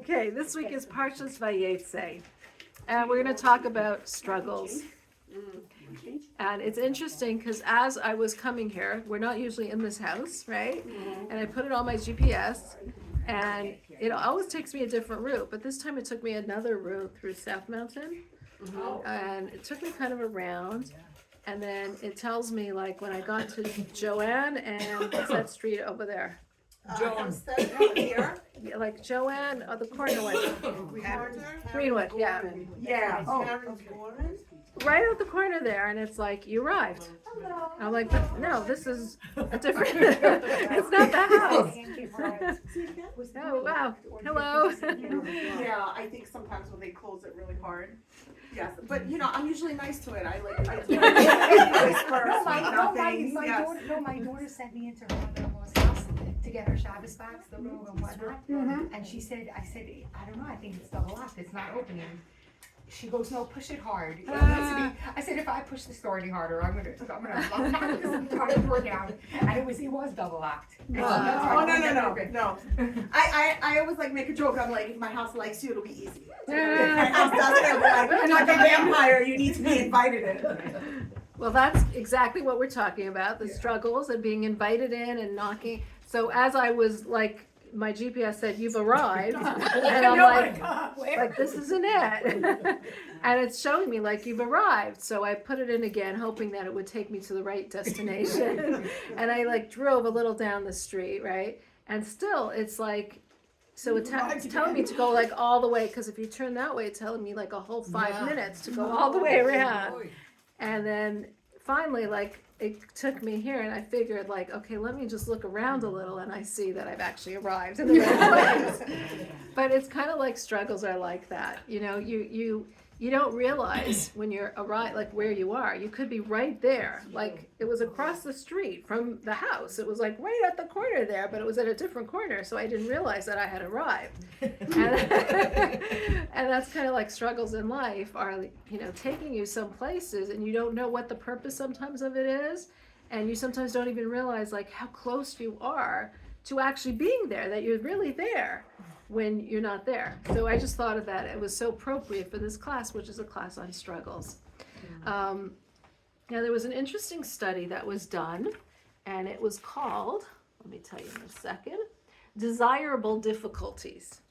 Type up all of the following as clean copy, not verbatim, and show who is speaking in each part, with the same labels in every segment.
Speaker 1: Okay, this week is Parshas Vayetze, and we're going to talk about struggles. And it's interesting because as I was coming here, we're not usually in this house, right? And I put it on my GPS, and it always takes me a different route, but this time it took me another route through South Mountain, and it took me kind of around, and then it tells me like when I got to Joanne and what's that street over there?
Speaker 2: Here.
Speaker 1: Yeah, like Joanne, or the corner one. Greenwood, yeah.
Speaker 2: Yeah.
Speaker 1: Right at the corner there, and it's like, you arrived. I'm like, but no, this is a different, it's not the house. Oh, wow. Hello.
Speaker 2: Yeah, I think sometimes when they close it really hard. Yes, but you know, I'm usually nice to it. I do
Speaker 3: my daughter sent me into her mother-in-law's house to get her Shabbos box, the robe and whatnot. And she said, I don't know, I think it's double locked, it's not opening. She goes, no, push it hard. I said, if I push the door any harder, I'm gonna lock this entire door down. And it was double locked.
Speaker 2: No. I always like make a joke. I'm like, if my house likes you, it'll be easy. If my house doesn't, I'm like, you're not the vampire. You need to be invited in.
Speaker 1: Well, that's exactly what we're talking about, the struggles and being invited in and knocking. So as I was like, my GPS said, you've arrived. And I'm like, this isn't it. And it's showing me like you've arrived. So I put it in again, hoping that it would take me to the right destination. And I like drove a little down the street, right? And still it's like, so it's telling me to go like all the way, because if you turn that way, it's telling me like a whole 5 minutes to go all the way around. And then finally, like, it took me here, and I figured, like, okay, let me just look around a little, and I see that I've actually arrived in the right place. But it's kind of like struggles are like that. You know, you don't realize when you're arrived, like where you are. You could be right there. Like, it was across the street from the house. It was like right at the corner there, but it was at a different corner, so I didn't realize that I had arrived. And that's kind of like struggles in life are, you know, taking you some places, and you don't know what the purpose sometimes of it is, and you sometimes don't even realize like how close you are to actually being there, that you're really there when you're not there. So I just thought of that. It was so appropriate for this class, which is a class on struggles. Now there was an interesting study that was done, and it was called, let me tell you in a second, Desirable Difficulties.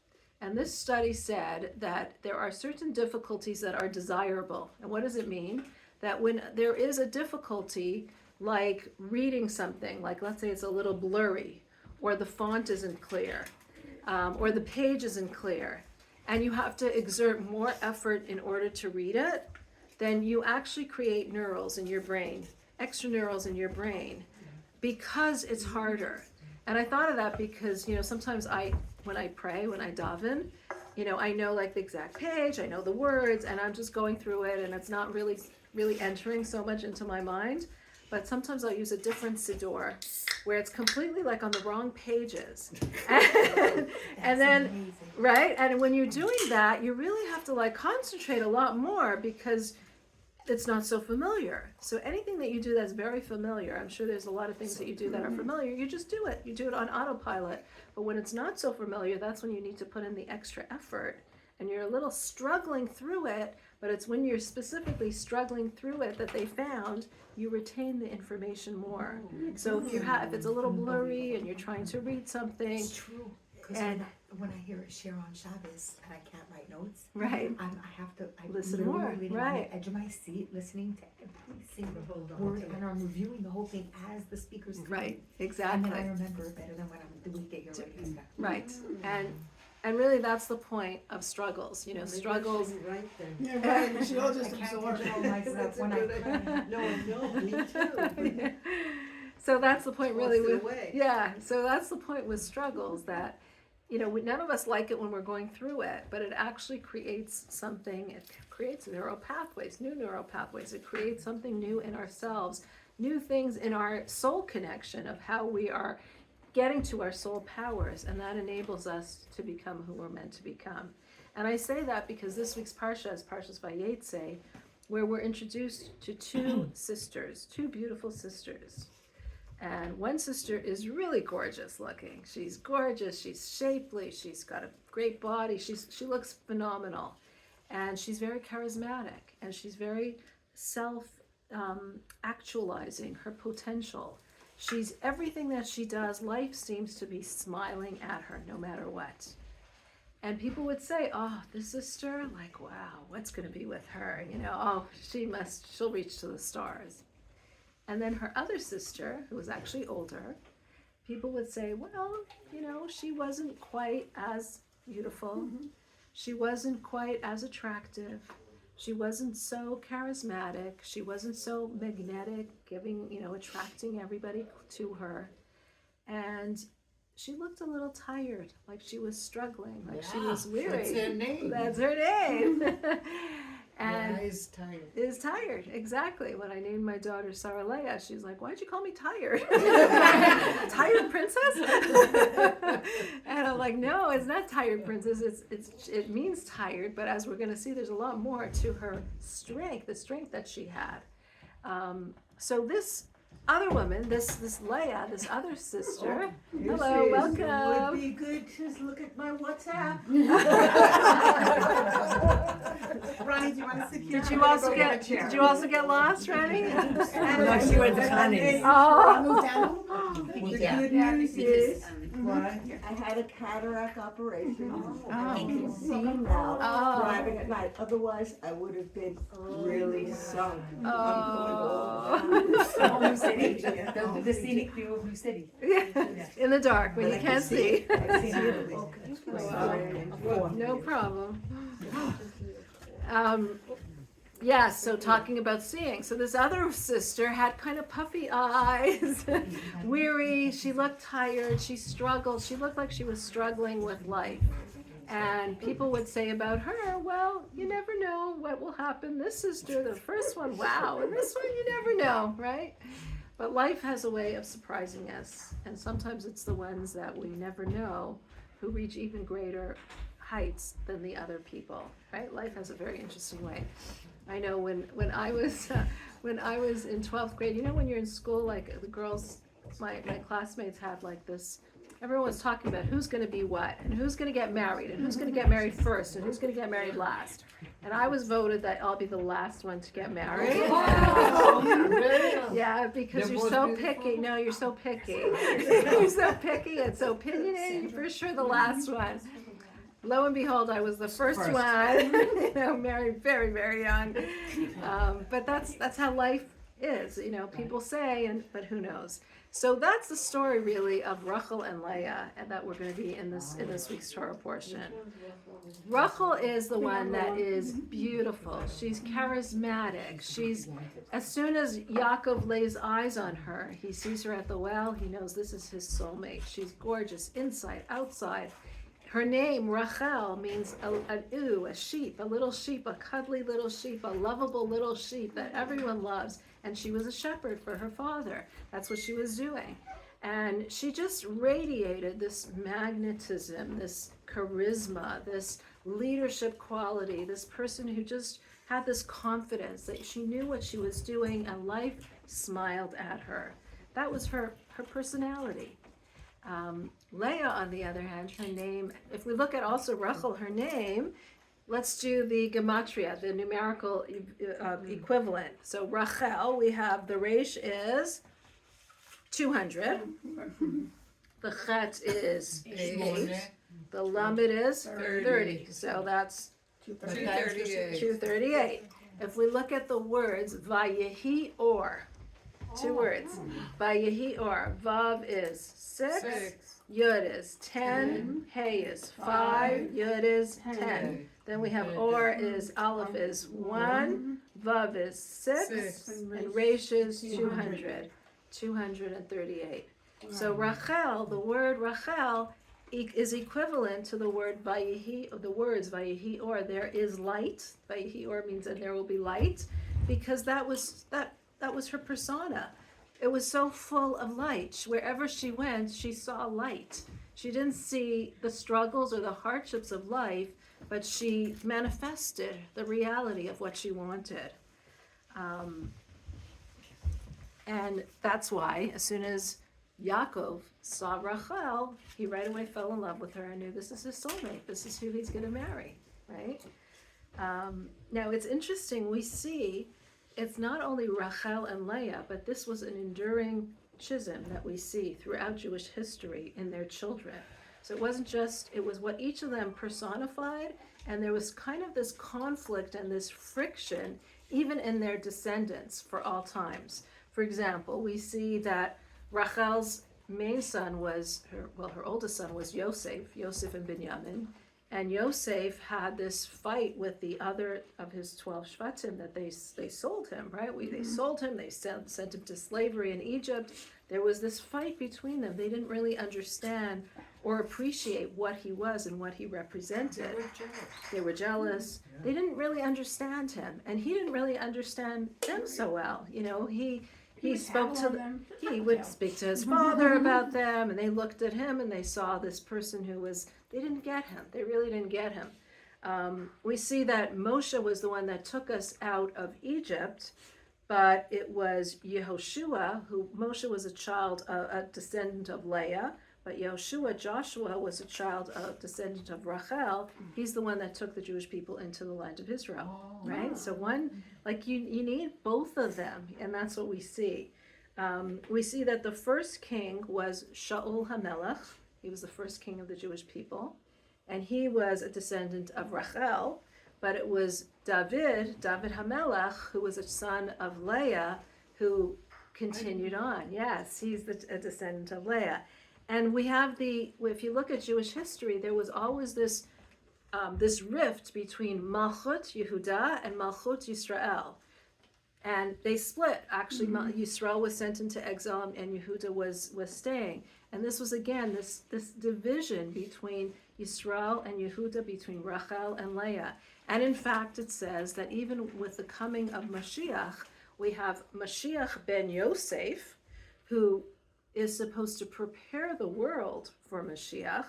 Speaker 1: And this study said that there are certain difficulties that are desirable. And what does it mean? That when there is a difficulty, like reading something, like let's say it's a little blurry, or the font isn't clear, or the page isn't clear, and you have to exert more effort in order to read it, then you actually create neurals in your brain, extra neurals in your brain, because it's harder. And I thought of that because, you know, sometimes when I pray, when I daven, you know, I know like the exact page, I know the words, and I'm just going through it, and it's not really entering so much into my mind. But sometimes I'll use a different siddur where it's completely like on the wrong pages. And then, amazing. Right? And when you're doing that, you really have to like concentrate a lot more because it's not so familiar. So anything that you do that's very familiar, I'm sure there's a lot of things that you do that are familiar, you just do it. You do it on autopilot. But when it's not so familiar, that's when you need to put in the extra effort. And you're a little struggling through it, but it's when you're specifically struggling through it that they found you retain the information more. So if it's a little blurry and you're trying to read something.
Speaker 3: It's true. Because when I hear it share on Shabbos and I can't write notes,
Speaker 1: right?
Speaker 3: I have to
Speaker 1: listen more,
Speaker 3: reading
Speaker 1: right?
Speaker 3: On the edge of my seat, listening to every single word, and I'm reviewing the whole thing as the speakers come.
Speaker 1: Right, exactly.
Speaker 3: And then I remember it better than when I'm doing it here already.
Speaker 1: Right, and really that's the point of struggles, you know, struggles.
Speaker 4: Yeah, right, we should all just
Speaker 3: I can't
Speaker 4: absorb
Speaker 3: control myself when I pray.
Speaker 4: No, me too.
Speaker 1: So that's the point really with,
Speaker 4: away.
Speaker 1: yeah, so that's the point with struggles that, you know, none of us like it when we're going through it, but it actually creates something, it creates neural pathways, new neural pathways, it creates something new in ourselves, new things in our soul connection of how we are getting to our soul powers, and that enables us to become who we're meant to become. And I say that because this week's Parsha is Parshas Vayetze, where we're introduced to two sisters, two beautiful sisters. And one sister is really gorgeous looking. She's gorgeous, she's shapely, she's got a great body, she looks phenomenal. And she's very charismatic, and she's very actualizing her potential. She's everything that she does, life seems to be smiling at her no matter what. And people would say, oh, this sister, like, wow, what's going to be with her? You know, oh, she'll reach to the stars. And then her other sister, who was actually older, people would say, well, you know, she wasn't quite as beautiful. She wasn't quite as attractive. She wasn't so charismatic. She wasn't so magnetic, attracting everybody to her. And she looked a little tired, like she was struggling, like she was weary.
Speaker 4: That's her name.
Speaker 1: That's her name. And
Speaker 4: is tired.
Speaker 1: Is tired, exactly. When I named my daughter Sarah Leah, she's like, why'd you call me tired? Tired princess? And I'm like, no, it's not tired princess. It means tired, but as we're going to see, there's a lot more to her strength, the strength that she had. So this other woman, this Leah, this other sister, hello, welcome.
Speaker 4: It would be good to look at my WhatsApp.
Speaker 2: Ronnie, do you want to sit here?
Speaker 1: Did you also get lost, Ronnie?
Speaker 4: No, she went to Connie's.
Speaker 1: Oh.
Speaker 2: The good news is
Speaker 4: What?
Speaker 5: I had a cataract operation.
Speaker 1: Oh.
Speaker 5: I can see now
Speaker 1: Oh.
Speaker 5: driving at night. Otherwise, I would have been really sunk.
Speaker 1: Oh.
Speaker 3: New City, the scenic view of New City.
Speaker 1: In the dark when
Speaker 5: But
Speaker 1: you
Speaker 5: I can
Speaker 1: can't see.
Speaker 5: I can see it.
Speaker 1: Wow. No problem. So talking about seeing. So this other sister had kind of puffy eyes, weary. She looked tired. She struggled. She looked like she was struggling with life. And people would say about her, well, you never know what will happen. This sister, the first one, wow. And this one, you never know, right? But life has a way of surprising us. And sometimes it's the ones that we never know who reach even greater heights than the other people, right? Life has a very interesting way. I know when I was in 12th grade, you know, when you're in school, like the girls, my classmates had like this, everyone was talking about who's going to be what, and who's going to get married, and who's going to get married first, and who's going to get married last. And I was voted that I'll be the last one to get married. Yeah, because you're so picky. No, you're so picky. You're so picky and so opinionated. For sure, the last one. Lo and behold, I was the first one, married very, very young. But that's how life is, people say, but who knows? So that's the story really of Rachel and Leah, and that we're going to be in this week's Torah portion. Rachel is the one that is beautiful. She's charismatic. As soon as Yaakov lays eyes on her, he sees her at the well, he knows this is his soulmate. She's gorgeous, inside, outside. Her name, Rachel, means a sheep, a little sheep, a cuddly little sheep, a lovable little sheep that everyone loves. And she was a shepherd for her father. That's what she was doing. And she just radiated this magnetism, this charisma, this leadership quality, this person who just had this confidence that she knew what she was doing and life smiled at her. That was her personality. Leah, on the other hand, her name, if we look at also Rachel, her name, let's do the gematria, the numerical equivalent. So Rachel, we have the resh is 200, the chet is 8, the lamed is 30. So that's 238. If we look at the words, vayehi or, 2 words. Vayehi or, vav is 6. Yud is 10, Hey is 5, Yud is 10. Then we have Or is, Aleph is 1, Vav is 6, and Resh is 200, 238. So Rachel, the word Rachel is equivalent to the word Vayehi, the words Vayehi Or. There is light. Vayehi Or means that there will be light, because that was her persona. It was so full of light. Wherever she went, she saw light. She didn't see the struggles or the hardships of life, but she manifested the reality of what she wanted. And that's why, as soon as Yaakov saw Rachel, he right away fell in love with her and knew this is his soulmate. This is who he's going to marry, right? Now, it's interesting. We see it's not only Rachel and Leah, but this was an enduring schism that we see throughout Jewish history in their children. So it wasn't just, it was what each of them personified, and there was kind of this conflict and this friction even in their descendants for all times. For example, we see that Rachel's main son was, her oldest son was Yosef and Binyamin, and Yosef had this fight with the other of his 12 Shvatim that they sold him, right? They sold him, they sent him to slavery in Egypt. There was this fight between them. They didn't really understand or appreciate what he was and what he represented. They were jealous. They didn't really understand him, and he didn't really understand them so well. You know, he spoke to them. He would speak to his father about them, and they looked at him and they saw this person who was, they didn't get him. They really didn't get him. We see that Moshe was the one that took us out of Egypt, but it was Yehoshua, Moshe was a descendant of Leah, but Joshua was a descendant of Rachel. He's the one that took the Jewish people into the land of Israel, right? So one, like you need both of them, and that's what we see. We see that the first king was Shaul HaMelech. He was the first king of the Jewish people, and he was a descendant of Rachel, but it was David HaMelech, who was a son of Leah, who continued on. Yes, he's a descendant of Leah. And we have if you look at Jewish history, there was always this rift between Malchut Yehuda and Malchut Yisrael. And they split. Actually, Yisrael was sent into exile and Yehuda was staying. And this was, again, this division between Yisrael and Yehuda, between Rachel and Leah. And in fact, it says that even with the coming of Mashiach, we have Mashiach ben Yosef, who is supposed to prepare the world for Mashiach,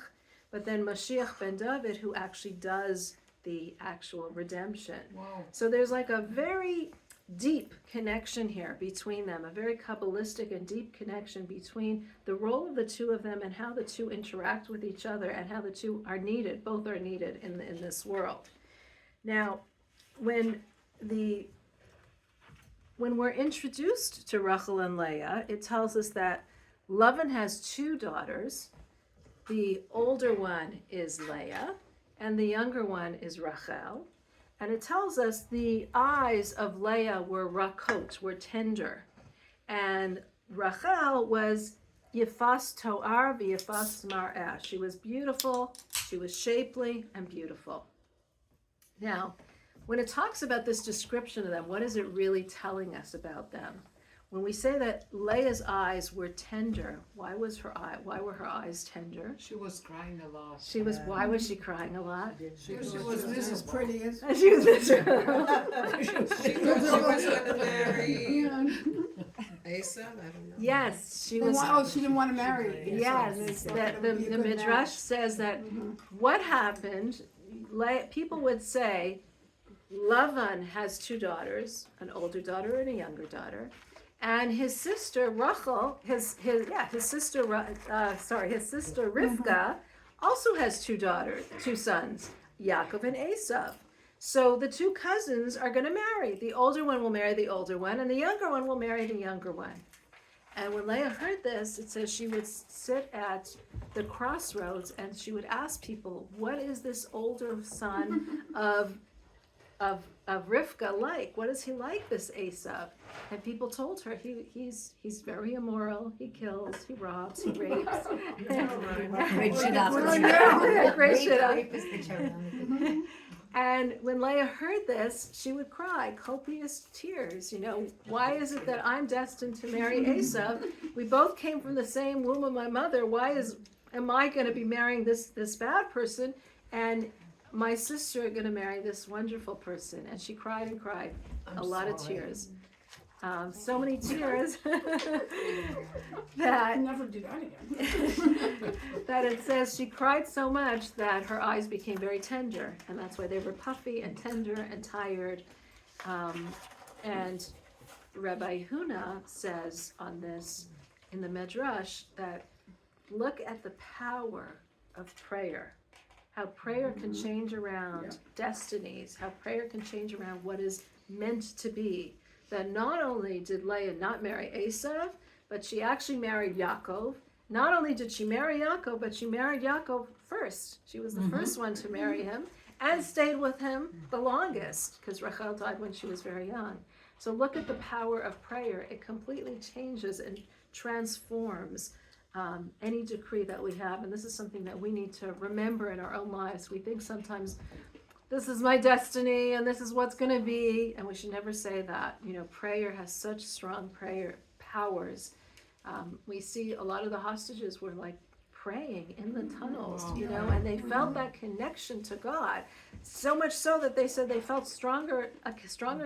Speaker 1: but then Mashiach ben David, who actually does the actual redemption. Wow. So there's like a very deep connection here between them, a very Kabbalistic and deep connection between the role of the two of them and how the two interact with each other and how the two are needed, both are needed in this world. Now, when we're introduced to Rachel and Leah, it tells us that Lavan has two daughters. The older one is Leah, and the younger one is Rachel. And it tells us the eyes of Leah were rakot, were tender. And Rachel was yifas to'ar v'yifas mar'eh. She was beautiful, she was shapely and beautiful. Now, when it talks about this description of them, what is it really telling us about them? When we say that Leah's eyes were tender, why were her eyes tender?
Speaker 6: She was crying a lot.
Speaker 1: Why was she crying a lot?
Speaker 6: She was Mrs. Prettiest.
Speaker 1: She was miserable.
Speaker 6: She was going to marry Asa, I don't know.
Speaker 1: Yes, she was.
Speaker 4: Oh, she didn't want to marry.
Speaker 1: Yes, that the Midrash says that what happened, people would say, Lavan has two daughters, an older daughter and a younger daughter. And his sister Rachel, his sister Rivka, also has two sons, Yaakov and Esav. So the two cousins are going to marry. The older one will marry the older one, and the younger one will marry the younger one. And when Leah heard this, it says she would sit at the crossroads and she would ask people, "What is this older son of Rivka like? What is he like, this Esav?" And people told her he's very immoral. He kills, he robs, he rapes.
Speaker 4: Great shit up.
Speaker 1: Great shit up.
Speaker 3: Rape is the cherry on the cake.
Speaker 1: And when Leah heard this, she would cry copious tears. You know, why is it that I'm destined to marry Esav? We both came from the same womb of my mother. Am I going to be marrying this bad person? And my sister going to marry this wonderful person. And she cried and cried, a lot of tears. So many tears that
Speaker 4: Never do that again.
Speaker 1: that it says she cried so much that her eyes became very tender, and that's why they were puffy and tender and tired. And Rabbi Huna says on this in the Midrash that look at the power of prayer, how prayer can change around destinies, how prayer can change around what is meant to be. That not only did Leah not marry Esav, but she actually married Yaakov. Not only did she marry Yaakov, but she married Yaakov first. She was the first one to marry him and stayed with him the longest because Rachel died when she was very young. So look at the power of prayer. It completely changes and transforms any decree that we have. And this is something that we need to remember in our own lives. We think sometimes, this is my destiny and this is what's going to be. And we should never say that. You know, prayer has such strong prayer powers. We see a lot of the hostages were like praying in the tunnels, you know, and they felt that connection to God. So much so that they said they felt a stronger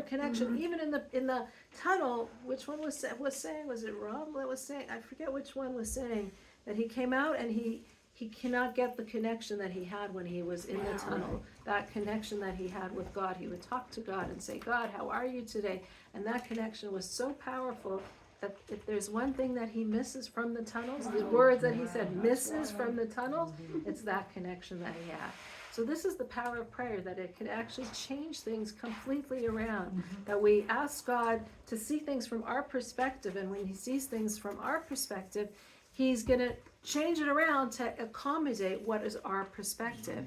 Speaker 1: connection even in the tunnel. Which one was saying? Was it Rob that was saying? I forget which one was saying that he came out and he cannot get the connection that he had when he was in the tunnel. That connection that he had with God. He would talk to God and say, God, how are you today? And that connection was so powerful that if there's one thing that he misses from the tunnels, the words that he said misses from the tunnels, it's that connection that he had. So this is the power of prayer, that it can actually change things completely around, that we ask God to see things from our perspective, and when he sees things from our perspective, he's going to change it around to accommodate what is our perspective.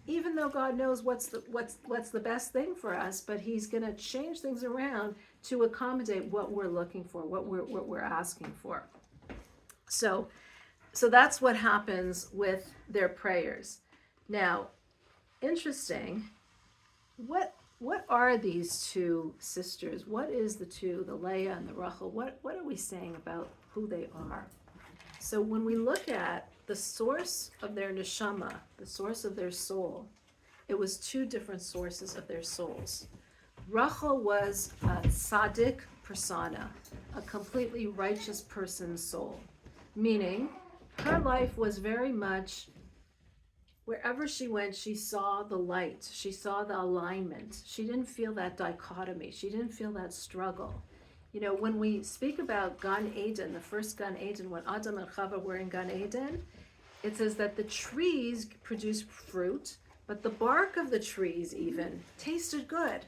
Speaker 1: Even though God knows what's the best thing for us, but he's going to change things around to accommodate what we're looking for, what we're asking for. So that's what happens with their prayers. Now, interesting, what are these two sisters? What is the Leah and the Rachel? What are we saying about who they are? So when we look at the source of their neshama, the source of their soul, it was two different sources of their souls. Rachel was a tzaddik persona, a completely righteous person's soul, meaning her life was very much, wherever she went, she saw the light, she saw the alignment. She didn't feel that dichotomy, she didn't feel that struggle. You know, when we speak about Gan Eden, the first Gan Eden, when Adam and Chava were in Gan Eden, it says that the trees produced fruit, but the bark of the trees even tasted good.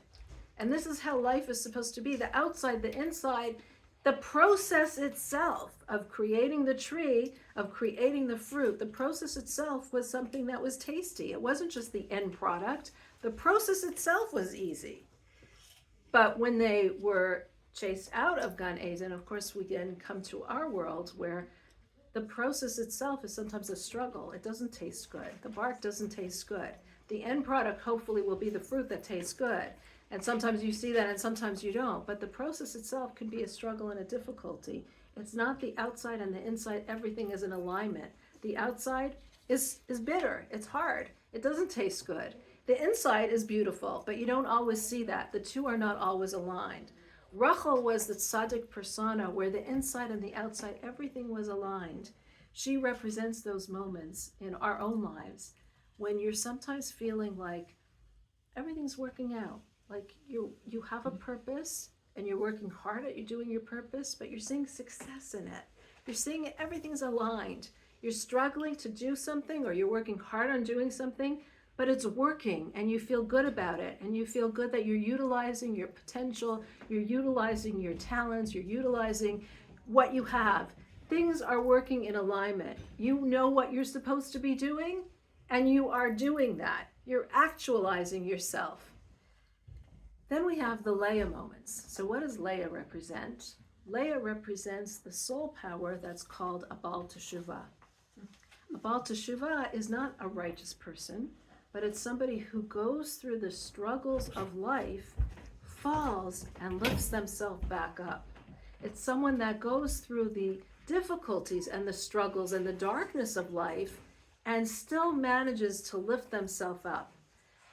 Speaker 1: And this is how life is supposed to be. The outside, the inside, the process itself of creating the tree, of creating the fruit, the process itself was something that was tasty. It wasn't just the end product. The process itself was easy. But when they were chased out of Gan Eden, of course, we then come to our world where the process itself is sometimes a struggle. It doesn't taste good. The bark doesn't taste good. The end product hopefully will be the fruit that tastes good. And sometimes you see that and sometimes you don't. But the process itself can be a struggle and a difficulty. It's not the outside and the inside. Everything is in alignment. The outside is bitter. It's hard. It doesn't taste good. The inside is beautiful, but you don't always see that. The two are not always aligned. Rachel was the tzaddik persona where the inside and the outside, everything was aligned. She represents those moments in our own lives when you're sometimes feeling like everything's working out. Like you have a purpose and you're working hard at you doing your purpose, but you're seeing success in it. You're seeing everything's aligned. You're struggling to do something or you're working hard on doing something, but it's working and you feel good about it, and you feel good that you're utilizing your potential, you're utilizing your talents, you're utilizing what you have. Things are working in alignment. You know what you're supposed to be doing and you are doing that. You're actualizing yourself. Then we have the Leah moments. So what does Leah represent? Leah represents the soul power that's called a Baal Teshuvah. A Baal Teshuvah is not a righteous person, but it's somebody who goes through the struggles of life, falls, and lifts themselves back up. It's someone that goes through the difficulties and the struggles and the darkness of life and still manages to lift themselves up.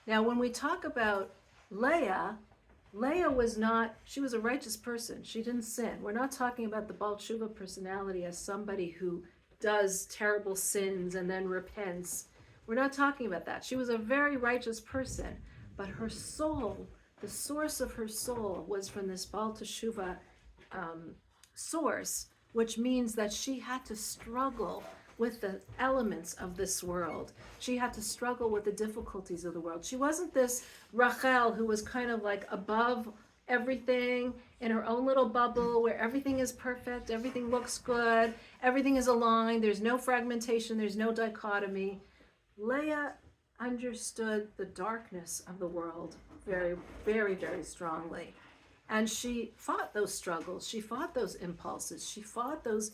Speaker 1: Now, when we talk about Leah was not, she was a righteous person. She didn't sin. We're not talking about the Baal Teshuva personality as somebody who does terrible sins and then repents. We're not talking about that. She was a very righteous person, but her soul, the source of her soul was from this Baal Teshuva, source, which means that she had to struggle with the elements of this world. She had to struggle with the difficulties of the world. She wasn't this Rachel who was kind of like above everything in her own little bubble where everything is perfect, everything looks good, everything is aligned, there's no fragmentation, there's no dichotomy. Leah understood the darkness of the world very, very, very strongly. And she fought those struggles, she fought those impulses, she fought those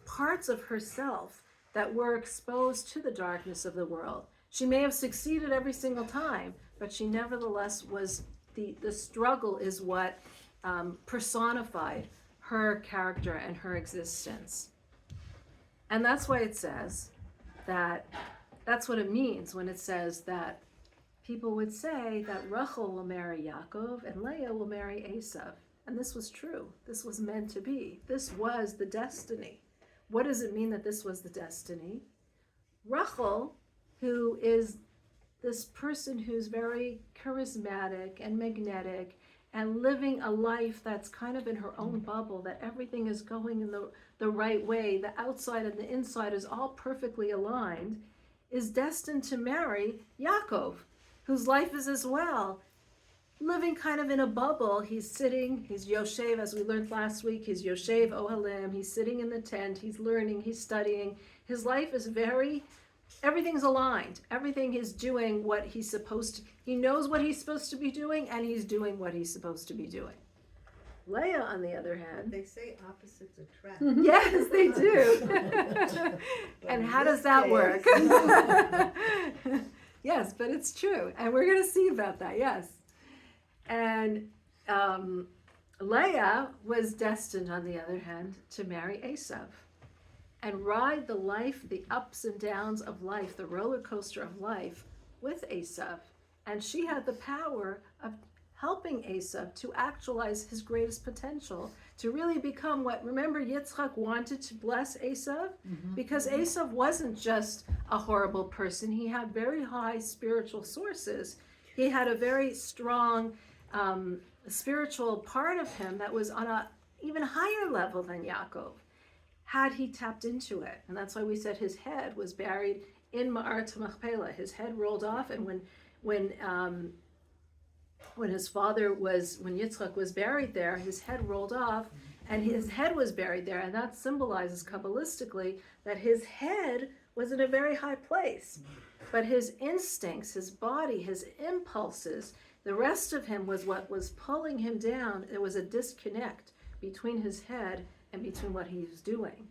Speaker 1: parts of herself that were exposed to the darkness of the world. She may have succeeded every single time, but she nevertheless was, the struggle is what personified her character and her existence. And that's why it says that, that's what it means when it says that people would say that Rachel will marry Yaakov and Leah will marry Esav. And this was true. This was meant to be. This was the destiny. What does it mean that this was the destiny? Rachel, who is this person who's very charismatic and magnetic and living a life that's kind of in her own bubble, that everything is going in the right way, the outside and the inside is all perfectly aligned, is destined to marry Yaakov, whose life is as well living kind of in a bubble. He's sitting, he's Yoshev, as we learned last week, he's Yoshev Ohalim, he's sitting in the tent, he's learning, he's studying. His life is very, everything's aligned. Everything is doing what he's supposed to. He knows what he's supposed to be doing, and he's doing what he's supposed to be doing. Leah, on the other hand,
Speaker 5: They say opposites attract.
Speaker 1: yes, they do. And how does that work? Yes, but it's true. And we're going to see about that, yes. And Leah was destined, on the other hand, to marry Esav and ride the life, the ups and downs of life, the roller coaster of life with Esav. And she had the power of helping Esav to actualize his greatest potential, to really become what, remember, Yitzchak wanted to bless Esav? Because Esav wasn't just a horrible person. He had very high spiritual sources. He had a very strong spiritual part of him that was on a even higher level than Yaakov, had he tapped into it. And that's why we said his head was buried in Ma'arat Machpelah. His head rolled off, and when his father was, when Yitzchak was buried there, his head rolled off, and his head was buried there, and that symbolizes Kabbalistically that his head was in a very high place, but his instincts, his body, his impulses, the rest of him was what was pulling him down. There was a disconnect between his head and between what he was doing.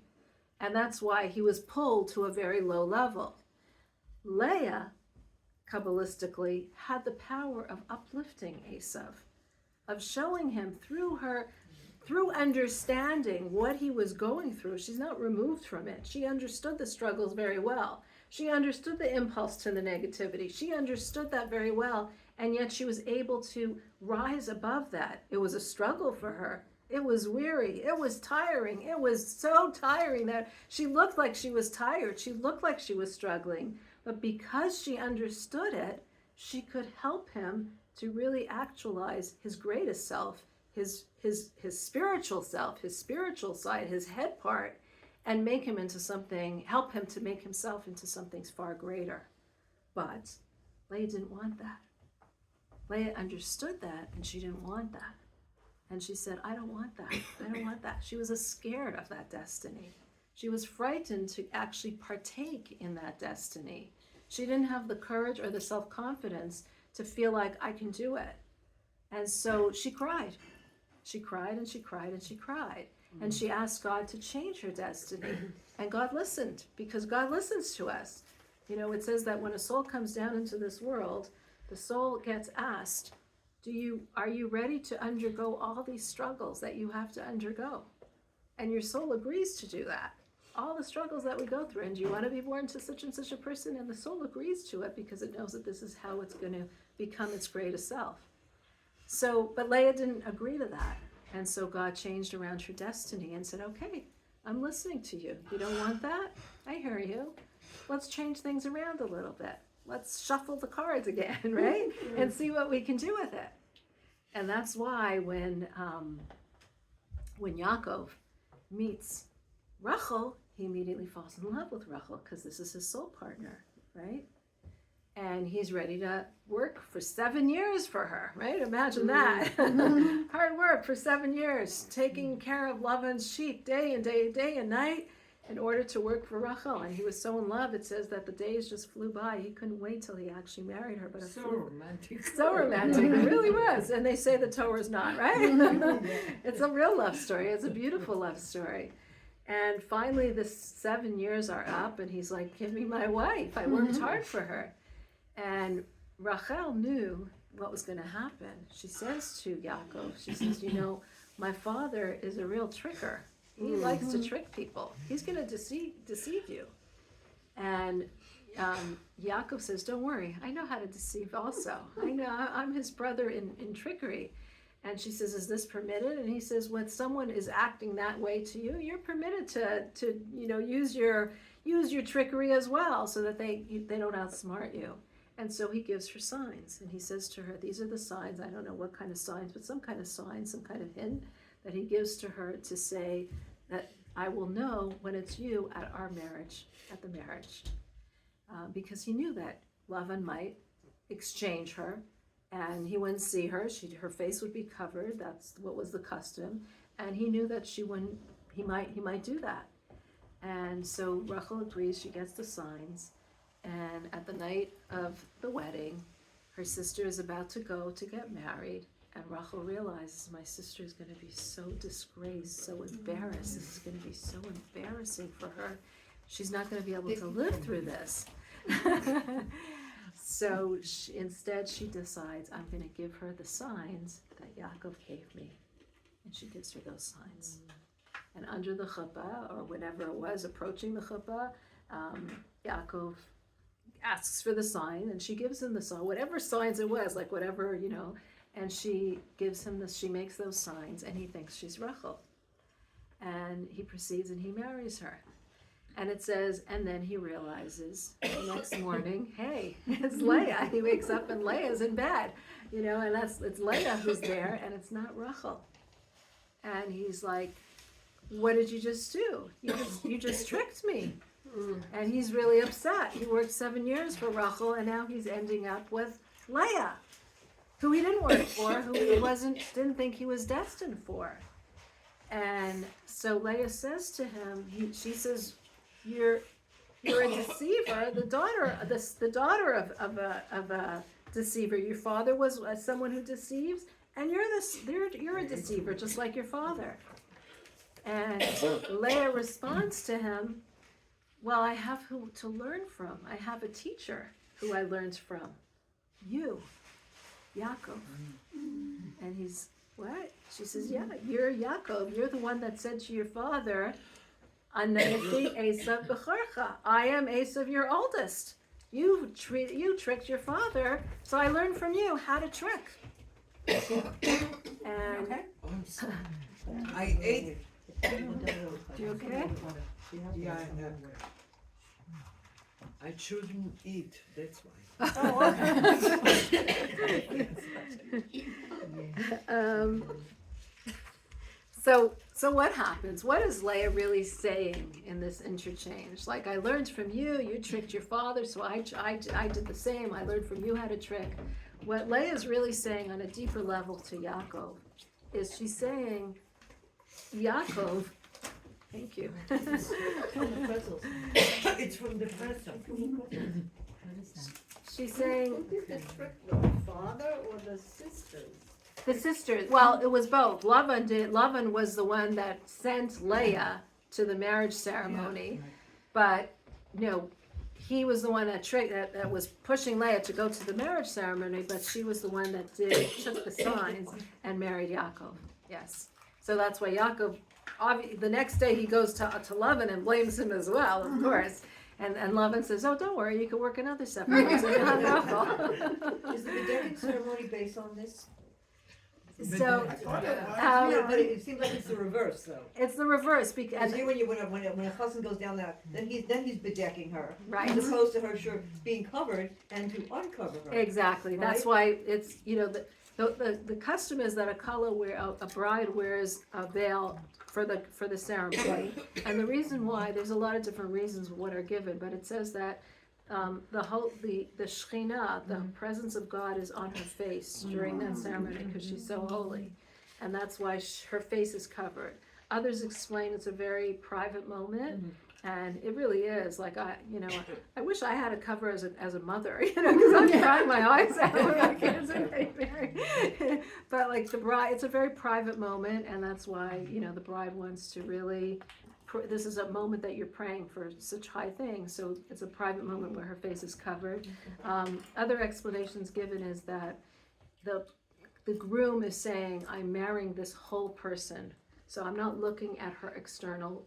Speaker 1: And that's why he was pulled to a very low level. Leah, Kabbalistically, had the power of uplifting Esav, of showing him through understanding what he was going through. She's not removed from it. She understood the struggles very well. She understood the impulse to the negativity. She understood that very well. And yet she was able to rise above that. It was a struggle for her. It was weary. It was tiring. It was so tiring that she looked like she was tired. She looked like she was struggling. But because she understood it, she could help him to really actualize his greatest self, his spiritual self, his spiritual side, his head part, and make him into something, help him to make himself into something far greater. But Leah didn't want that. Leah understood that, and she didn't want that. And she said, I don't want that. I don't want that. She was scared of that destiny. She was frightened to actually partake in that destiny. She didn't have the courage or the self-confidence to feel like I can do it. And so she cried. She cried and she cried and she cried. And she asked God to change her destiny. And God listened, because God listens to us. You know, it says that when a soul comes down into this world, the soul gets asked, are you ready to undergo all these struggles that you have to undergo? And your soul agrees to do that. All the struggles that we go through. And do you want to be born to such and such a person? And the soul agrees to it because it knows that this is how it's going to become its greatest self. So, but Leah didn't agree to that. And so God changed around her destiny and said, okay, I'm listening to you. You don't want that? I hear you. Let's change things around a little bit. Let's shuffle the cards again, right? And see what we can do with it. And that's why when when Yaakov meets Rachel, he immediately falls in love with Rachel because this is his soul partner, right? And he's ready to work for 7 years for her, right? Imagine that. Hard work for 7 years, taking care of Lavan's sheep day and night in order to work for Rachel. And he was so in love, it says that the days just flew by. He couldn't wait till he actually married her. But
Speaker 6: So romantic.
Speaker 1: so romantic, it really was. And they say the Torah is not, right? It's a real love story. It's a beautiful love story. And finally, the 7 years are up, and he's like, give me my wife. I worked hard for her. And Rachel knew what was going to happen. She says to Yaakov, she says, you know, my father is a real tricker. He likes to trick people. He's going to deceive you. And Yaakov says, don't worry, I know how to deceive also. I know, I'm his brother in trickery. And she says, is this permitted? And he says, when someone is acting that way to you, you're permitted to you know, use your trickery as well, so that they don't outsmart you. And so he gives her signs, and he says to her, these are the signs. I don't know what kind of signs, but some kind of sign, some kind of hint that he gives to her to say that I will know when it's you at our marriage, at the marriage. Because he knew that Lavan might exchange her, and he wouldn't see her. Her face would be covered. That's what was the custom. And he knew that he might do that. And so Rachel agrees, she gets the signs. And at the night of the wedding, her sister is about to go to get married, and Rachel realizes, my sister is going to be so disgraced, so embarrassed. This is going to be so embarrassing for her. She's not going to be able to live through this. So instead she decides, I'm going to give her the signs that Yaakov gave me. And she gives her those signs. And under the chuppah, or whenever it was, approaching the chuppah, Yaakov asks for the sign, and she gives him the sign, whatever signs it was, like whatever, you know, and she gives him this, she makes those signs, and he thinks she's Rachel. And he proceeds and he marries her. And it says, and then he realizes the next morning, hey, it's Leah. He wakes up and Leah's in bed, you know, and it's Leah who's there, and it's not Rachel. And he's like, what did you just do? You just tricked me. And he's really upset. He worked 7 years for Rachel, and now he's ending up with Leah, who he didn't work for, who he didn't think he was destined for. And so Leah says to him, she says, you're a deceiver, the daughter of a deceiver. Your father was someone who deceives, and you're a deceiver, just like your father. And Leah responds to him, well, I have who to learn from. I have a teacher who I learned from. You, Yaakov. And he's, what? She says, yeah, you're Yaakov. You're the one that said to your father, Anechi Esav b'charcha. I am Esav, your oldest. You tricked your father, so I learned from you how to trick. And
Speaker 2: Okay.
Speaker 6: I'm sorry. I ate.
Speaker 1: you okay?
Speaker 6: Yeah, I shouldn't eat. That's why.
Speaker 1: So what happens? What is Leah really saying in this interchange? Like, I learned from you, you tricked your father, so I did the same. I learned from you how to trick. What Leah is really saying on a deeper level to Yaakov is she's saying, Yaakov, thank you.
Speaker 5: It's from the present.
Speaker 1: She's saying,
Speaker 5: The father or the sisters?
Speaker 1: the sisters, well, it was both. Lavan was the one that sent Leah to the marriage ceremony, but, you know, he was the one that was pushing Leah to go to the marriage ceremony, but she was the one that took the signs and married Yaakov. Yes. So that's why Yaakov, the next day he goes to Lavan and blames him as well, of course. And Lavan says, oh, don't worry, you can work another 7 years and you'll have Rachel.
Speaker 5: Is the begetting ceremony based on this?
Speaker 1: So,
Speaker 5: Yeah, but it seems like it's the reverse, though.
Speaker 1: it's the reverse,
Speaker 5: Because
Speaker 1: because,
Speaker 5: when a husband goes down there, then he's bedecking her,
Speaker 1: right.
Speaker 5: as opposed to her being covered and to uncover her.
Speaker 1: Exactly. That's why it's, you know, the the custom is that a bride wears a veil for the ceremony. And the reason why, there's a lot of different reasons what are given, but it says that the Shekhinah, the presence of God, is on her face during that ceremony because she's so holy, and that's why her face is covered. Others explain it's a very private moment, and it really is. Like I wish I had a cover as a mother, because I'm crying my eyes out when my kids are getting married. But like the bride, it's a very private moment, and that's why the bride wants to really. This is a moment that you're praying for such high things, so it's a private moment where her face is covered. Other explanations given is that the groom is saying, I'm marrying this whole person, so I'm not looking at her external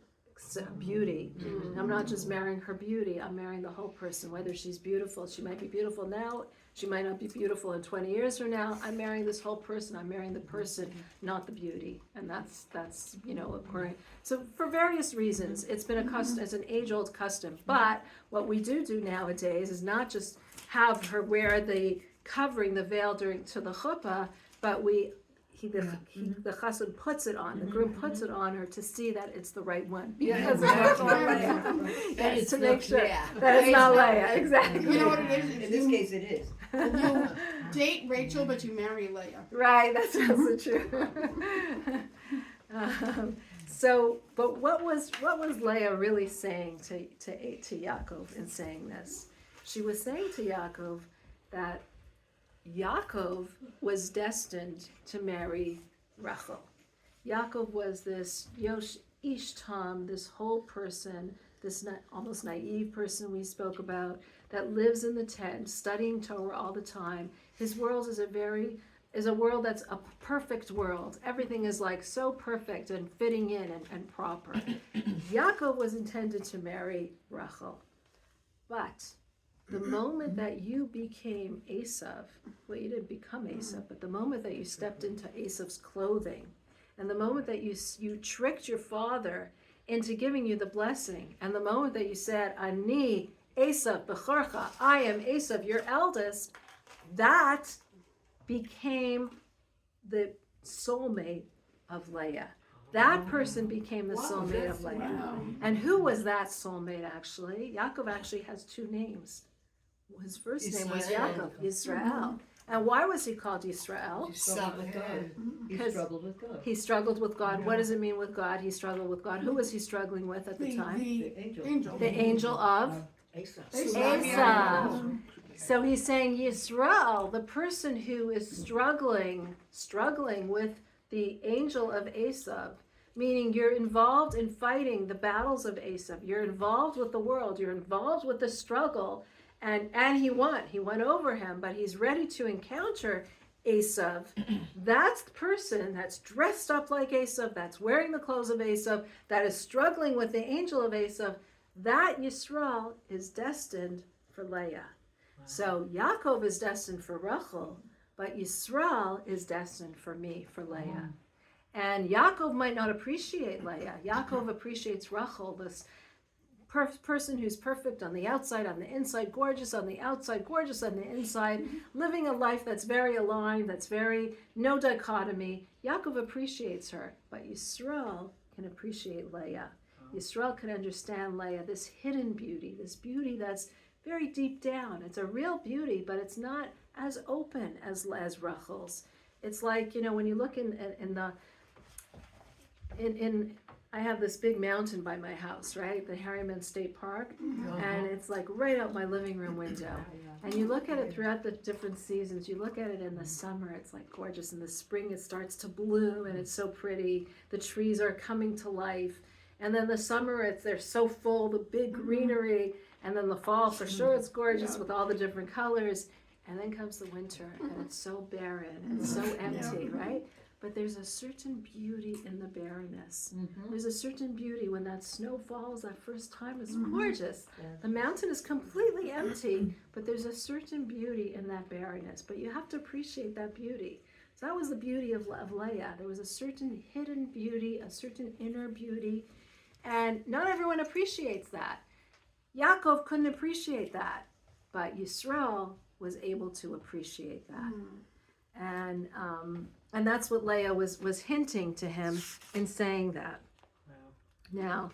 Speaker 1: beauty. I'm not just marrying her beauty, I'm marrying the whole person, whether she's beautiful. She might be beautiful now, she might not be beautiful in 20 years from now. I'm marrying this whole person, I'm marrying the person, not the beauty. And that's according. So for various reasons, it's been a custom, it's an age-old custom. But what we do nowadays is not just have her wear the covering, the veil to the chuppah, but the chassid puts it on, the groom puts it on her to see that it's the right one. Because yes, to make sure that it's not Leah. Exactly.
Speaker 4: You know what it is?
Speaker 5: In this case, it is.
Speaker 4: You date Rachel, but you marry Leah.
Speaker 1: Right, that's also true. But what was Leah really saying to Yaakov in saying this? She was saying to Yaakov that Yaakov was destined to marry Rachel. Yaakov was this Ishtam, this whole person, this almost naive person we spoke about, that lives in the tent, studying Torah all the time. His world is a world that's a perfect world. Everything is like so perfect and fitting in and proper. Yaakov was intended to marry Rachel, but the moment that you became Esav, well, you didn't become Esav, but the moment that you stepped into Esav's clothing, and the moment that you tricked your father into giving you the blessing, and the moment that you said, Ani Esav b'chorcha, I am Esav, your eldest, that became the soulmate of Leah. That person became the soulmate of Leah. And who was that soulmate actually? Yaakov actually has two names. His first name was Yaakov, Yisrael. And why was he called Yisrael?
Speaker 5: He struggled with God. He struggled with God.
Speaker 1: What does it mean with God? He struggled with God. Who was he struggling with at the time?
Speaker 4: The angel.
Speaker 1: The angel of Esav. So he's saying Yisrael, the person who is struggling with the angel of Esav, meaning you're involved in fighting the battles of Esav. You're involved with the world. You're involved with the struggle. And he won over him, but he's ready to encounter Esav. That's the person that's dressed up like Esav, that's wearing the clothes of Esav, that is struggling with the angel of Esav. That Yisrael is destined for Leah. So Yaakov is destined for Rachel, but Yisrael is destined for me, for Leah. And Yaakov might not appreciate Leah. Yaakov appreciates Rachel, this person who's perfect on the outside, on the inside, gorgeous on the outside, gorgeous on the inside, living a life that's very aligned, that's very no dichotomy. Yaakov appreciates her, but Yisrael can appreciate Leah. Yisrael can understand Leah, this hidden beauty, this beauty that's very deep down. It's a real beauty, but it's not as open as Rachel's. It's like, when you look in I have this big mountain by my house, right? The Harriman State Park. And it's like right out my living room window. And you look at it throughout the different seasons. You look at it in the summer, it's like gorgeous. In the spring, it starts to bloom and it's so pretty. The trees are coming to life. And then the summer, they're so full, the big greenery. And then the fall, for sure, it's gorgeous with all the different colors. And then comes the winter, and it's so barren and so empty, right? But there's a certain beauty in the barrenness. There's a certain beauty when that snow falls that first time. It's gorgeous. The mountain is completely empty, but there's a certain beauty in that barrenness. But you have to appreciate that beauty. So that was the beauty of Leah. There was a certain hidden beauty, a certain inner beauty, and not everyone appreciates that. Yaakov couldn't appreciate that, but Yisrael was able to appreciate that. And that's what Leah was hinting to him in saying that. Now,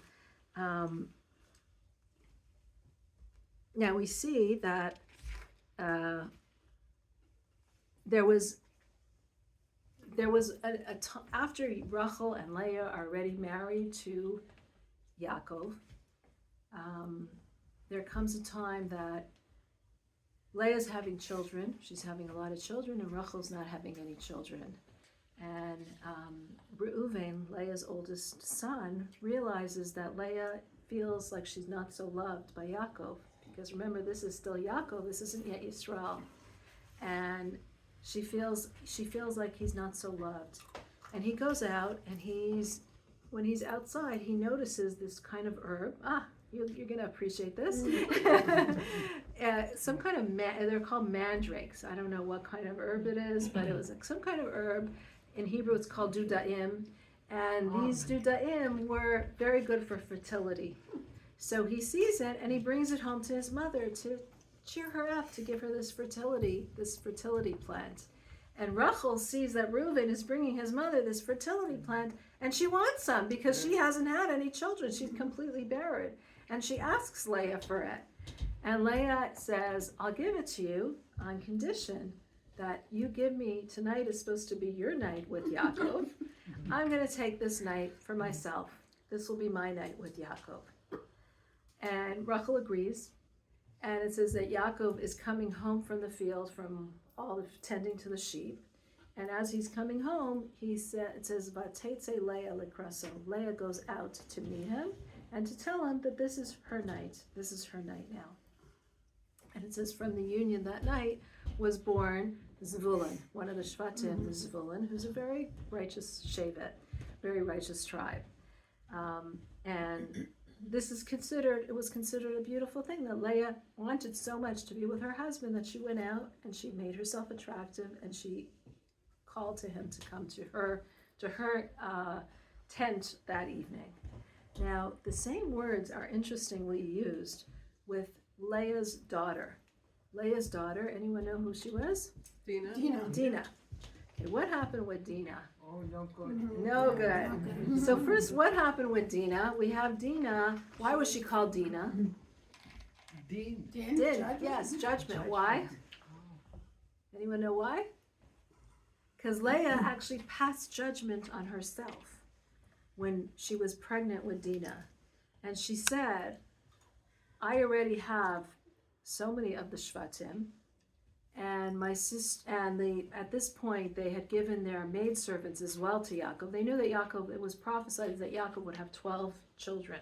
Speaker 1: now we see that there was after Rachel and Leah are already married to Yaakov, there comes a time that Leah's having children. She's having a lot of children, and Rachel's not having any children. And Reuven, Leah's oldest son, realizes that Leah feels like she's not so loved by Yaakov. Because remember, this is still Yaakov, this isn't yet Yisrael. And she feels like he's not so loved. And he goes out, and when he's outside, he notices this kind of herb. You're gonna appreciate this. Some kind of they're called mandrakes. I don't know what kind of herb it is, but it was like some kind of herb. In Hebrew, it's called dudaim, and these dudaim were very good for fertility. So he sees it, and he brings it home to his mother to cheer her up, to give her this fertility plant. And Rachel sees that Reuven is bringing his mother this fertility plant, and she wants some because she hasn't had any children. She's completely barren. And she asks Leah for it. And Leah says, I'll give it to you on condition that you give me, tonight is supposed to be your night with Yaakov. I'm going to take this night for myself. This will be my night with Yaakov. And Rachel agrees. And it says that Yaakov is coming home from the field from all the tending to the sheep. And as he's coming home, it says, Vatetse Leah likraso. Leah goes out to meet him and to tell him that this is her night. This is her night now. And it says from the union that night was born Zvulun, one of the Shvatim, the Zvulun, who's a very righteous Shevet, very righteous tribe. And this is it was considered a beautiful thing that Leah wanted so much to be with her husband that she went out and she made herself attractive and she called to him to come to her tent that evening. Now, the same words are interestingly used with Leah's daughter. Leah's daughter, anyone know who she was?
Speaker 6: Dina.
Speaker 1: Okay, what happened with Dina?
Speaker 5: Oh, no good.
Speaker 1: No good. So first, what happened with Dina? We have Dina. Why was she called Dina?
Speaker 5: Dean.
Speaker 1: Yes, judgment. Why? Anyone know why? Because Leah actually passed judgment on herself when she was pregnant with Dina. And she said, I already have so many of the Shvatim, and my sister, at this point, they had given their maidservants as well to Yaakov. They knew that it was prophesied that Yaakov would have 12 children.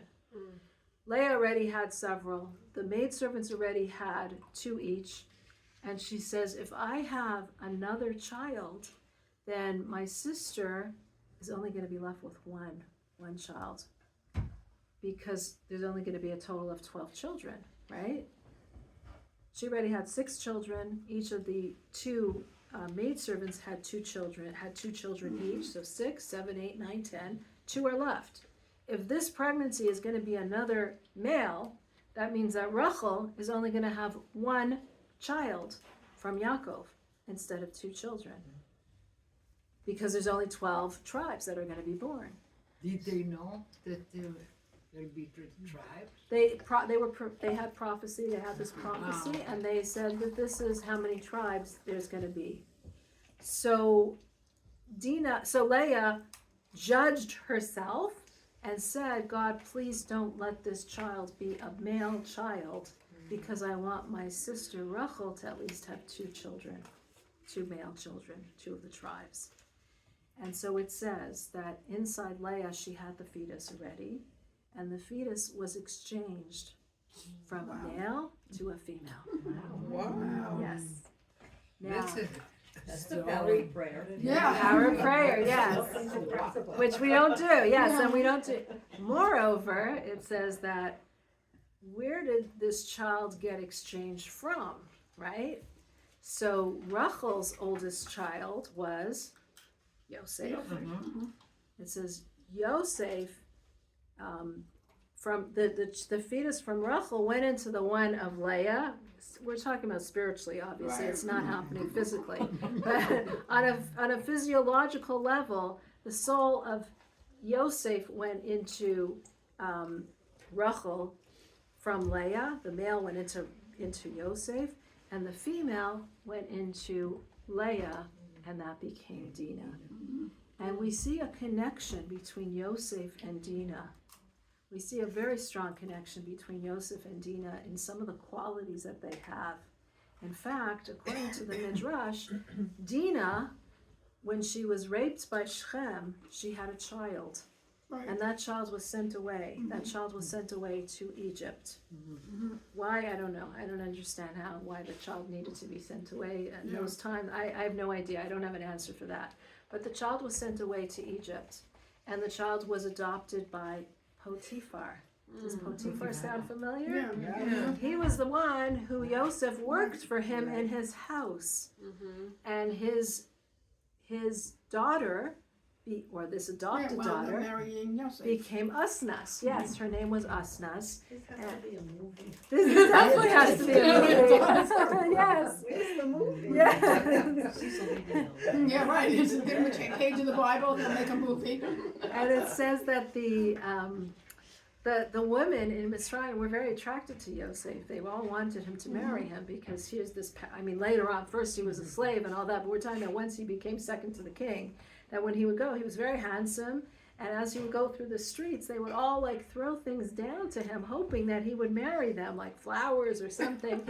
Speaker 1: Leah already had several. The maidservants already had 2 each. And she says, if I have another child, then my sister is only going to be left with one child. Because there's only going to be a total of 12 children, right? She already had 6 children. Each of the 2 maidservants had 2 children each. So 6, 7, 8, 9, 10. 2 are left. If this pregnancy is going to be another male, that means that Rachel is only going to have 1 child from Yaakov instead of 2 children. Because there's only 12 tribes that are going to be born.
Speaker 5: Did they know that there'll be tribes?
Speaker 1: They had prophecy. They had this prophecy, and they said that this is how many tribes there's going to be. So Leah judged herself and said, God, please don't let this child be a male child, because I want my sister Rachel to at least have 2 children, 2 male children, 2 of the tribes. And so it says that inside Leah, she had the fetus already, and the fetus was exchanged from a male to a female.
Speaker 6: Wow.
Speaker 1: Yes. Now,
Speaker 5: That's the power of prayer.
Speaker 1: power of prayer, yes. Which we don't do, yes, and we don't do. Moreover, it says that where did this child get exchanged from, right? So Rachel's oldest child was Yosef. It says Yosef, from the fetus from Rachel went into the one of Leah, we're talking about spiritually, obviously,
Speaker 4: Right.
Speaker 1: it's not happening physically, but on a physiological level, the soul of Yosef went into Rachel from Leah, the male went into Yosef, and the female went into Leah, and that became Dinah. And we see a connection between Yosef and Dinah. We see a very strong connection between Yosef and Dinah in some of the qualities that they have. In fact, according to the Midrash, Dinah, when she was raped by Shechem, she had a child.
Speaker 4: Right.
Speaker 1: And that child was sent away. That child was sent away to Egypt. Why? I don't know. I don't understand why the child needed to be sent away in those times. I have no idea. I don't have an answer for that. But the child was sent away to Egypt. And the child was adopted by Potiphar. Does Potiphar sound familiar?
Speaker 4: Yeah.
Speaker 1: He was the one who Yosef worked for him in his house. And his daughter, or this adopted daughter,
Speaker 4: Marrying Yosef.
Speaker 1: became Asnas. Yes, her name was Asnas.
Speaker 5: This has to be a movie.
Speaker 1: This definitely has to be a movie. Yes.
Speaker 5: Where's the movie?
Speaker 1: Yes.
Speaker 4: Yeah, right. It's a different page of the Bible. They'll make a movie.
Speaker 1: And it says that the women in Mitzrayim were very attracted to Yosef. They all wanted him to marry him because here's this. Later on, first he was a slave and all that, but we're talking about once he became second to the king. That when he would go, he was very handsome, and as he would go through the streets, they would all like throw things down to him, hoping that he would marry them, like flowers or something.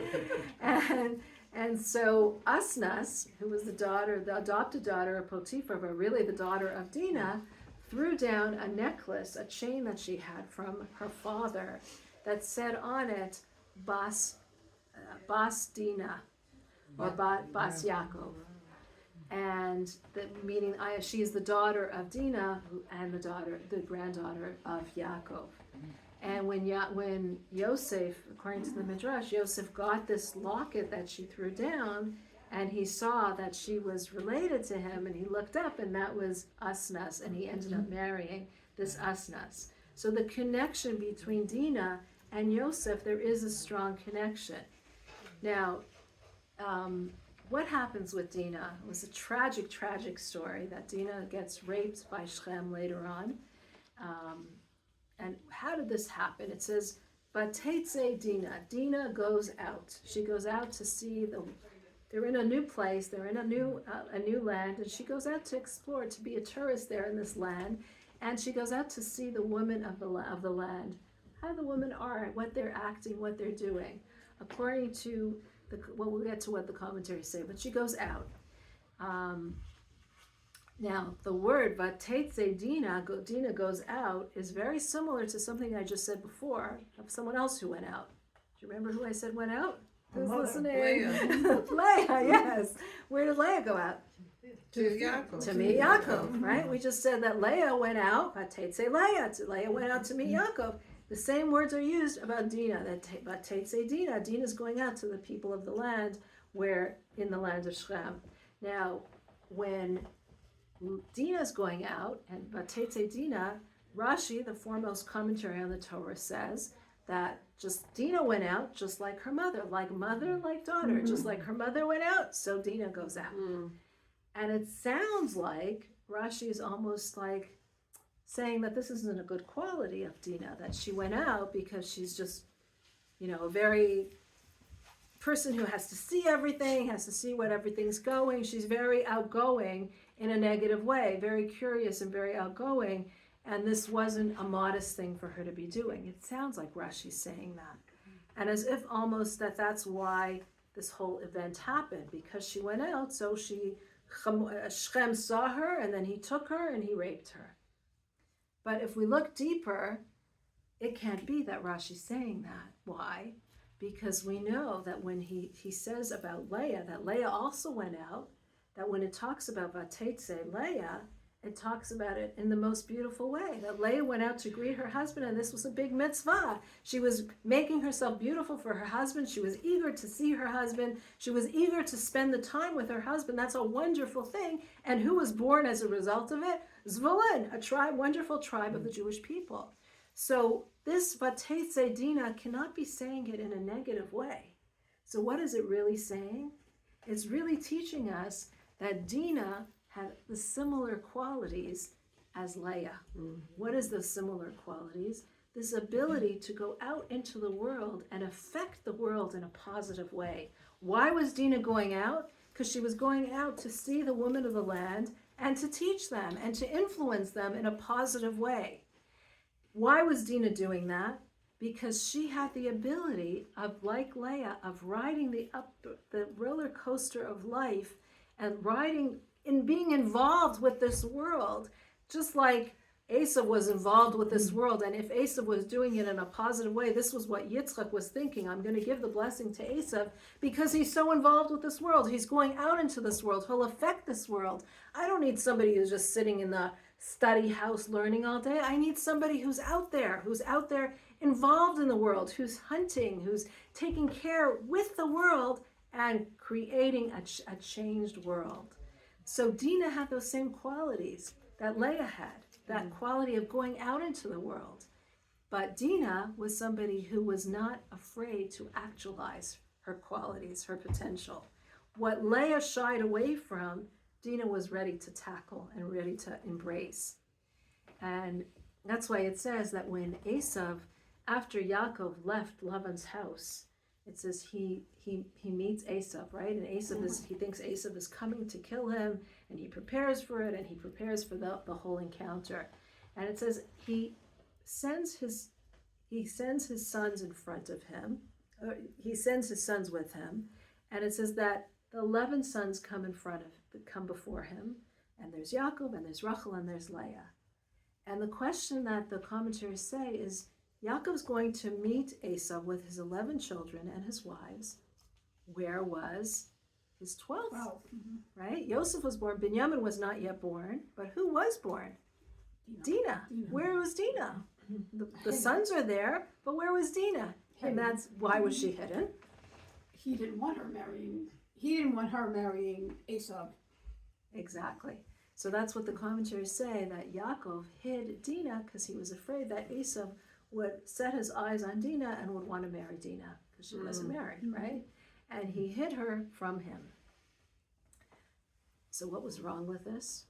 Speaker 1: and so Asnas, who was the adopted daughter of Potiphar, but really the daughter of Dinah, threw down a necklace, a chain that she had from her father, that said on it, Bas Dinah, or Bas Yaakov. And meaning she is the daughter of Dinah and the granddaughter of Yaakov. And when Yosef, according to the Midrash, Yosef got this locket that she threw down, and he saw that she was related to him, and he looked up, and that was Asnas, and he ended up marrying this Asnas. So the connection between Dinah and Yosef, there is a strong connection. Now, what happens with Dinah? It was a tragic, tragic story that Dinah gets raped by Shechem later on. And how did this happen? It says, Vatetse Dinah. Dinah goes out. She goes out to see they're in a new place, they're in a new land, and she goes out to explore, to be a tourist there in this land. And she goes out to see the women of the land, how the women are, what they're acting, what they're doing, according to we'll get to what the commentaries say, but she goes out. Now, the word Vatetse Dinah, Dinah goes out, is very similar to something I just said before of someone else who went out. Do you remember who I said went out? Who's listening?
Speaker 6: Leah.
Speaker 1: Leah, yes. Where did Leah go out?
Speaker 6: To Yaakov.
Speaker 1: To meet Yaakov, right? We just said that Leah went out, Vatetse Leah. Leah went out to meet Yaakov. The same words are used about Dinah, about Vatetse Dinah. Dinah's going out to the people of the land, where in the land of Shechem. Now, when Dinah's going out, and Vatetse Dinah, Rashi, the foremost commentary on the Torah, says that just Dinah went out just like her mother, like daughter, just like her mother went out, so Dinah goes out. And it sounds like Rashi is almost like saying that this isn't a good quality of Dinah, that she went out because she's just, a very person who has to see everything, has to see what everything's going. She's very outgoing in a negative way, very curious and very outgoing, and this wasn't a modest thing for her to be doing. It sounds like Rashi's saying that. And as if almost that's why this whole event happened, because she went out, so Shechem saw her, and then he took her and he raped her. But if we look deeper, it can't be that Rashi's saying that. Why? Because we know that when he says about Leah, that Leah also went out, that when it talks about Vatetse Leah, it talks about it in the most beautiful way. That Leah went out to greet her husband, and this was a big mitzvah. She was making herself beautiful for her husband. She was eager to see her husband. She was eager to spend the time with her husband. That's a wonderful thing. And who was born as a result of it? Zvulun, a wonderful tribe of the Jewish people. So this Vatetse Dinah cannot be saying it in a negative way. So what is it really saying? It's really teaching us that Dinah had the similar qualities as Leah. What is those similar qualities? This ability to go out into the world and affect the world in a positive way. Why was Dinah going out? Because she was going out to see the women of the land and to teach them and to influence them in a positive way. Why was Dinah doing that? Because she had the ability of, like Leah, of riding the roller coaster of life and riding and being involved with this world, just like Esav was involved with this world. And if Esav was doing it in a positive way, this was what Yitzchak was thinking. I'm going to give the blessing to Esav because he's so involved with this world. He's going out into this world. He'll affect this world. I don't need somebody who's just sitting in the study house learning all day. I need somebody who's out there involved in the world, who's hunting, who's taking care with the world and creating a changed world. So Dinah had those same qualities that Leah had, that quality of going out into the world. But Dinah was somebody who was not afraid to actualize her qualities, her potential. What Leah shied away from, Dinah was ready to tackle and ready to embrace. And that's why it says that when Esav, after Yaakov left Lavan's house, it says he meets Esav, right? And he thinks Esav is coming to kill him, and he prepares for it, and he prepares for the whole encounter. And it says he sends his sons in front of him. He sends his sons with him, and it says that the 11 sons come before him, and there's Yaakov, and there's Rachel, and there's Leah. And the question that the commentaries say is, Yaakov's going to meet Esav with his 11 children and his wives. Where was his 12th?
Speaker 4: Wow.
Speaker 1: Right? Yosef was born. Binyamin was not yet born. But who was born? Dinah. Where was Dinah? The sons are there, but where was Dinah? And that's why was she hidden?
Speaker 4: He didn't want her marrying Esau.
Speaker 1: Exactly. So that's what the commentaries say, that Yaakov hid Dinah because he was afraid that Esau would set his eyes on Dinah and would want to marry Dinah because she wasn't married, right? And he hid her from him. So what was wrong with this?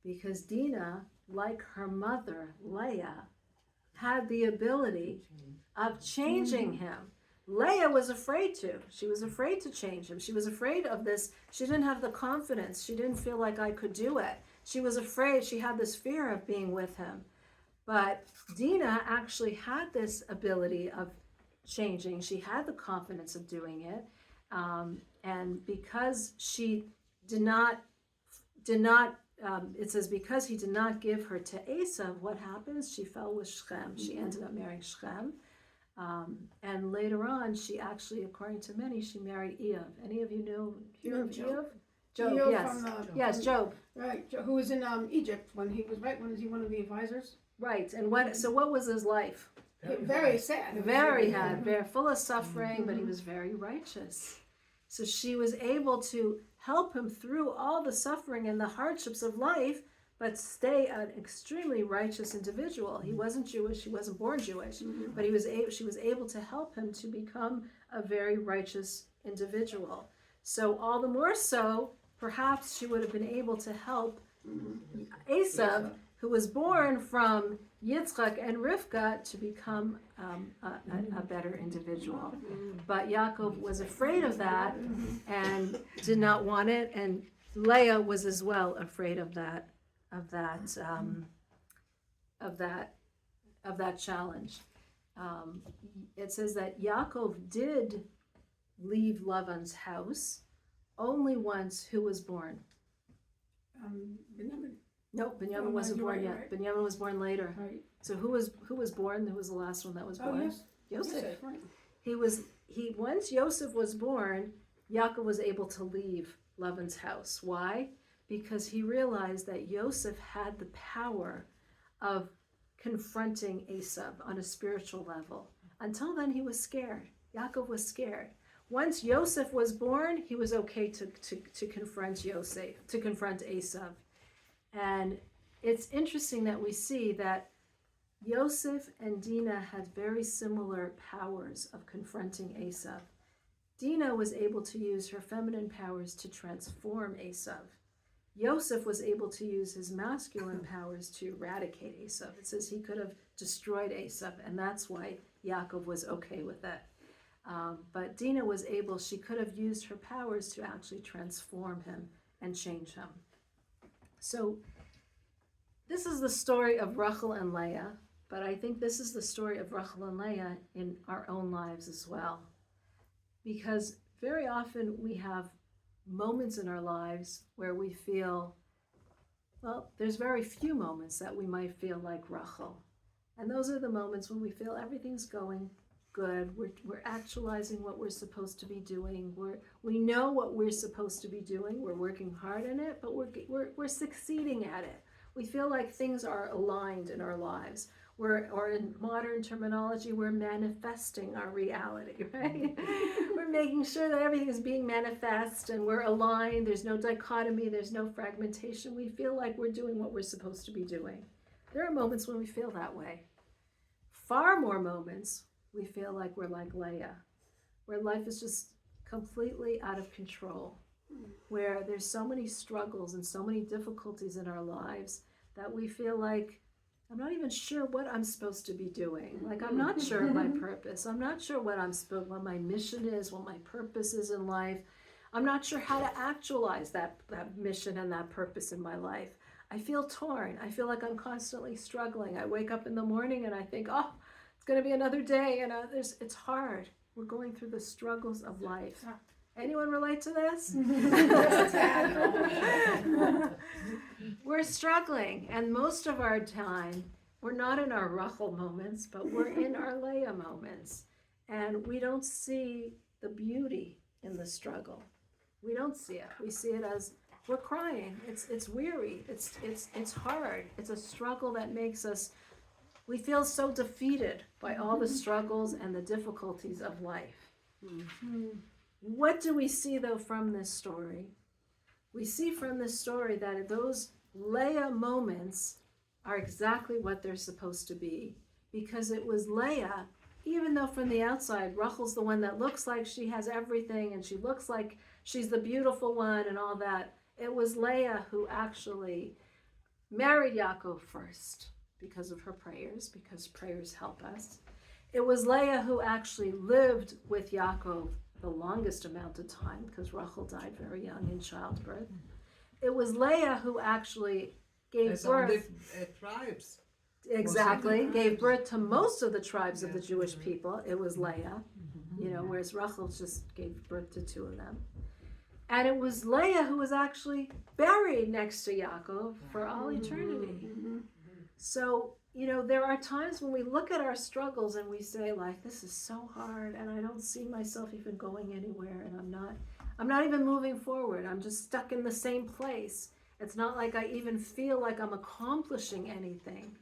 Speaker 1: Because Dinah, like her mother, Leah, had the ability of changing him. Leah was afraid to. She was afraid to change him. She was afraid of this. She didn't have the confidence. She didn't feel like I could do it. She was afraid. She had this fear of being with him. But Dinah actually had this ability of changing. She had the confidence of doing it. And because she did not, it says, because he did not give her to Esav, what happens? She fell with Shechem. She ended up marrying Shechem. And later on, she actually, according to many, she married Eov. Any of you hear of Eov? Job,
Speaker 4: Eov
Speaker 1: yes.
Speaker 4: from,
Speaker 1: Yes, Job.
Speaker 4: Right, who was in Egypt when he was one of the advisors?
Speaker 1: Right. And what was his life?
Speaker 4: Very sad.
Speaker 1: Very full of suffering, but he was very righteous. So she was able to help him through all the suffering and the hardships of life, but stay an extremely righteous individual. He wasn't Jewish, he wasn't born Jewish, but she was able to help him to become a very righteous individual. So all the more so, perhaps she would have been able to help Esav, who was born from Yitzchak and Rivka, to become a better individual. But Yaakov was afraid of that and did not want it, and Leah was as well afraid of that challenge. It says that Yaakov did leave Lavan's house only once who was born.
Speaker 4: Benjamin.
Speaker 1: No, Binyamin wasn't born yet.
Speaker 4: Right.
Speaker 1: Binyamin was born later.
Speaker 4: Right.
Speaker 1: So who was born? Who was the last one that was born?
Speaker 4: Yes.
Speaker 1: Yosef.
Speaker 4: Right.
Speaker 1: Once Yosef was born, Yaakov was able to leave Lavan's house. Why? Because he realized that Yosef had the power of confronting Esav on a spiritual level. Until then, he was scared. Yaakov was scared. Once Yosef was born, he was okay to confront Esav. And it's interesting that we see that Yosef and Dinah had very similar powers of confronting Esav. Dinah was able to use her feminine powers to transform Esav. Yosef was able to use his masculine powers to eradicate Esav. It says he could have destroyed Esav, and that's why Yaakov was okay with it. But Dinah was able, she could have used her powers to actually transform him and change him. So this is the story of Rachel and Leah, but I think this is the story of Rachel and Leah in our own lives as well. Because very often we have moments in our lives where we feel, well, there's very few moments that we might feel like Rachel. And those are the moments when we feel everything's going good. We're actualizing what we're supposed to be doing. We know what we're supposed to be doing. We're working hard in it, but we're succeeding at it. We feel like things are aligned in our lives. Or in modern terminology, we're manifesting our reality, right? We're making sure that everything is being manifest and we're aligned. There's no dichotomy. There's no fragmentation. We feel like we're doing what we're supposed to be doing. There are moments when we feel that way. Far more moments we feel like we're like Leah, where life is just completely out of control, where there's so many struggles and so many difficulties in our lives that we feel like, I'm not even sure what I'm supposed to be doing. Like, I'm not sure of my purpose. I'm not sure what my mission is, what my purpose is in life. I'm not sure how to actualize that mission and that purpose in my life. I feel torn. I feel like I'm constantly struggling. I wake up in the morning and I think, oh, it's going to be another day. And it's hard. We're going through the struggles of life. Anyone relate to this? We're struggling, and most of our time, we're not in our Rachel moments, but we're in our Leah moments. And we don't see the beauty in the struggle. We don't see it. We see it as we're crying. It's weary. It's hard. It's a struggle that makes us, we feel so defeated by all the struggles and the difficulties of life. What do we see, though, from this story? We see from this story that those Leah moments are exactly what they're supposed to be, because it was Leah, even though from the outside, Rachel's the one that looks like she has everything and she looks like she's the beautiful one and all that. It was Leah who actually married Yaakov first because of her prayers, because prayers help us. It was Leah who actually lived with Yaakov the longest amount of time, because Rachel died very young in childbirth. It was Leah who actually gave birth.
Speaker 6: Tribes.
Speaker 1: Exactly, gave birth to most of the tribes of the Jewish people. It was Leah, whereas Rachel just gave birth to 2 of them. And it was Leah who was actually buried next to Yaakov for all eternity. So, there are times when we look at our struggles and we say, like, this is so hard and I don't see myself even going anywhere, and I'm not even moving forward. I'm just stuck in the same place. It's not like I even feel like I'm accomplishing anything.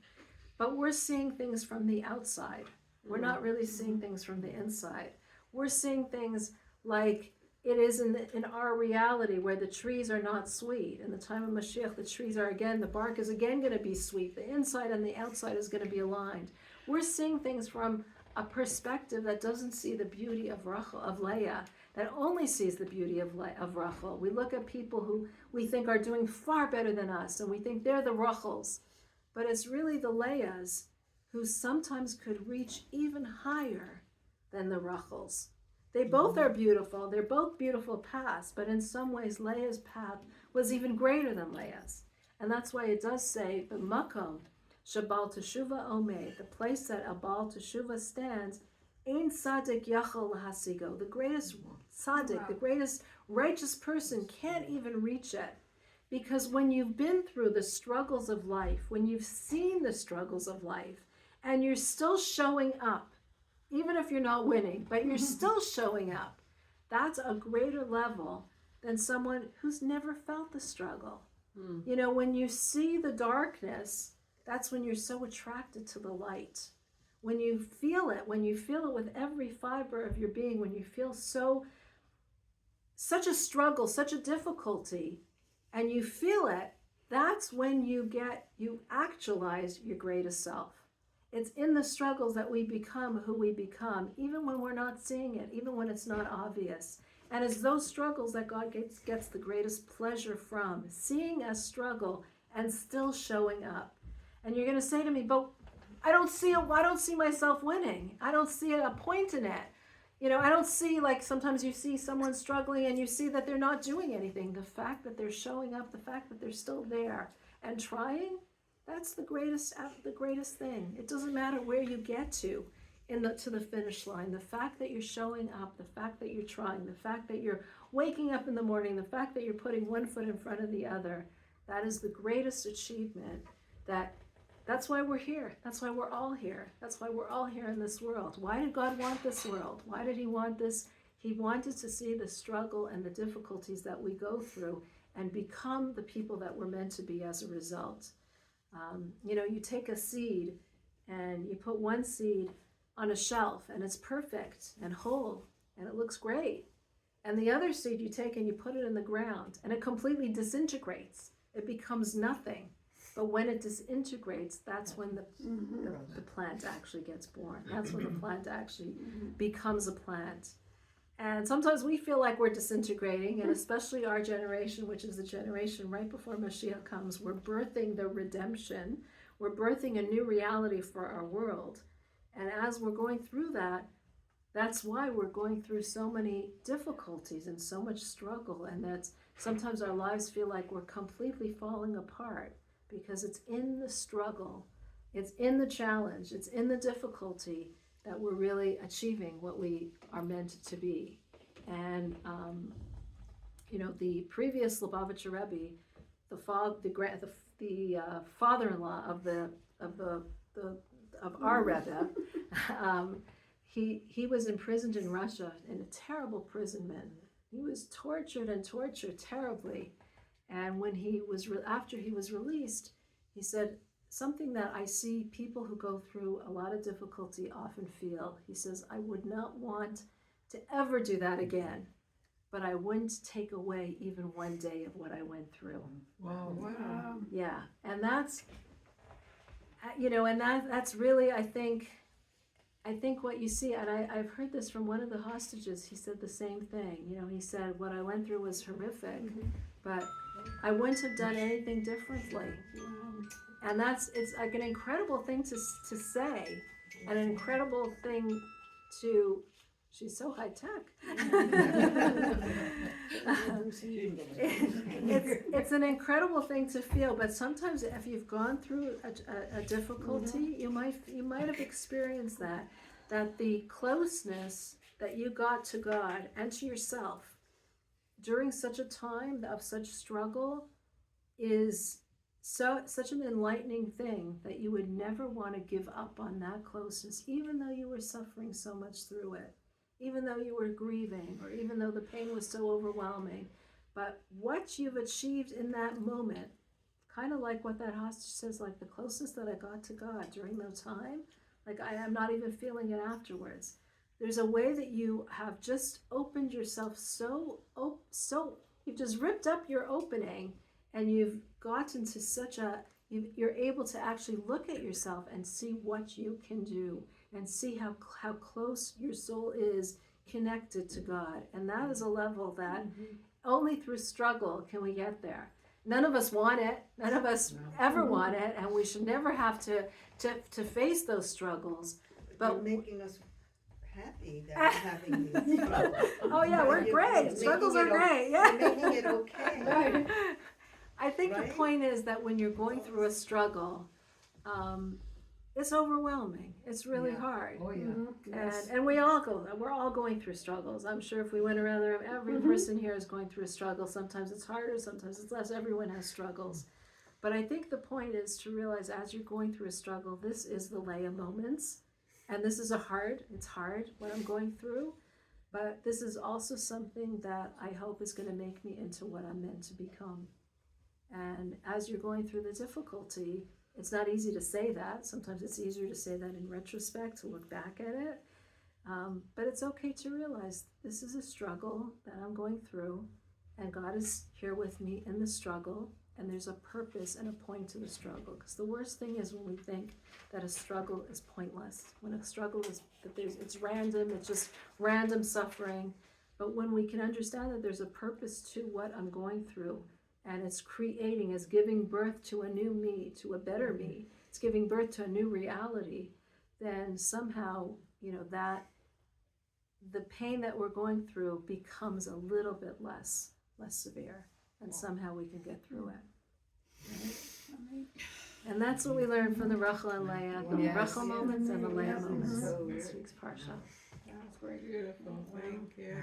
Speaker 1: But we're seeing things from the outside. We're not really seeing things from the inside. We're seeing things like it is in our reality, where the trees are not sweet. In the time of Mashiach, the trees are the bark is again going to be sweet. The inside and the outside is going to be aligned. We're seeing things from a perspective that doesn't see the beauty of Leah, that only sees the beauty of Rachel. We look at people who we think are doing far better than us, and we think they're the Rachels. But it's really the Leahs who sometimes could reach even higher than the Rachels. They both are beautiful. They're both beautiful paths, but in some ways, Leah's path was even greater than Leah's. And that's why it does say, the makom shabal teshuva omed, the place that a Baal teshuva stands, ein tzaddik yachol lahasigo. The greatest tzaddik, the greatest righteous person can't even reach it. Because when you've been through the struggles of life, when you've seen the struggles of life, and you're still showing up, even if you're not winning, but you're still showing up, that's a greater level than someone who's never felt the struggle. When you see the darkness, that's when you're so attracted to the light. When you feel it with every fiber of your being, when you feel such a struggle, such a difficulty, and you feel it, that's when you actualize your greatest self. It's in the struggles that we become who we become, even when we're not seeing it, even when it's not obvious. And it's those struggles that God gets the greatest pleasure from, seeing us struggle and still showing up. And you're going to say to me, but I don't see myself winning. I don't see a point in it. You know, I don't see, like sometimes you see someone struggling and you see that they're not doing anything. The fact that they're showing up, the fact that they're still there and trying, that's the greatest thing. It doesn't matter where you get to the finish line. The fact that you're showing up, the fact that you're trying, the fact that you're waking up in the morning, the fact that you're putting one foot in front of the other, that is the greatest achievement. That's why we're here. That's why we're all here. That's why we're all here in this world. Why did God want this world? Why did he want this? He wanted to see the struggle and the difficulties that we go through and become the people that we're meant to be as a result. You know, you take a seed and you put one seed on a shelf and it's perfect and whole and it looks great. And the other seed you take and you put it in the ground and it completely disintegrates. It becomes nothing. But when it disintegrates, that's when the plant actually gets born. That's when the plant actually becomes a plant. And sometimes we feel like we're disintegrating, and especially our generation, which is the generation right before Mashiach comes, we're birthing the redemption. We're birthing a new reality for our world. And as we're going through that, that's why we're going through so many difficulties and so much struggle. And that's sometimes our lives feel like we're completely falling apart because it's in the struggle, it's in the challenge, it's in the difficulty that we're really achieving what we are meant to be. And you know, the previous Lubavitcher Rebbe, the father-in-law of our Rebbe, he was imprisoned in Russia in a terrible imprisonment. He was tortured terribly. And when after he was released, he said, something that I see people who go through a lot of difficulty often feel. He says, I would not want to ever do that again, but I wouldn't take away even one day of what I went through.
Speaker 6: Wow.
Speaker 1: Yeah, and that's, you know, and that's really, I think what you see, and I've heard this from one of the hostages. He said the same thing. You know, he said, what I went through was horrific, but I wouldn't have done anything differently. And it's like an incredible thing to say, an incredible thing to, she's so high tech. It's an incredible thing to feel, but sometimes if you've gone through a difficulty, you might have experienced that the closeness that you got to God and to yourself during such a time of such struggle is such an enlightening thing that you would never want to give up on that closeness, even though you were suffering so much through it, even though you were grieving, or even though the pain was so overwhelming. But what you've achieved in that moment, kind of like what that hostage says, like the closeness that I got to God during that time, like I am not even feeling it afterwards. There's a way that you have just opened yourself so you've just ripped up your opening, and you've gotten to you're able to actually look at yourself and see what you can do and see how close your soul is connected to God. And that is a level that only through struggle can we get there. None of us want it. None of us ever want it, and we should never have to face those struggles. But
Speaker 5: You're making us happy that we're having these struggles.
Speaker 1: Oh yeah, we're great. Struggles are great. Yeah.
Speaker 5: You're making it okay.
Speaker 1: Right. I think
Speaker 5: Right?
Speaker 1: the point is that when you're going through a struggle, it's overwhelming. It's really hard.
Speaker 6: Oh, yeah.
Speaker 1: And we're all going through struggles. I'm sure if we went around the room, every person here is going through a struggle. Sometimes it's harder, sometimes it's less. Everyone has struggles. But I think the point is to realize as you're going through a struggle, this is the Leah moments. And this is it's hard what I'm going through. But this is also something that I hope is going to make me into what I'm meant to become. And as you're going through the difficulty, it's not easy to say that. Sometimes it's easier to say that in retrospect, to look back at it. But it's okay to realize this is a struggle that I'm going through, and God is here with me in the struggle, and there's a purpose and a point to the struggle. Because the worst thing is when we think that a struggle is pointless, when a struggle is that it's random, it's just random suffering. But when we can understand that there's a purpose to what I'm going through, and it's creating, it's giving birth to a new me, to a better me, it's giving birth to a new reality, then somehow, that the pain that we're going through becomes a little bit less severe, and somehow we can get through it. Right? And that's what we learned from the Rachel and Leah, the
Speaker 3: Yes.
Speaker 1: Rachel moments and the Leah
Speaker 4: Yes.
Speaker 1: moments
Speaker 5: Mhm.
Speaker 1: in this week's Parsha.
Speaker 4: That's great.
Speaker 6: Beautiful, thank you.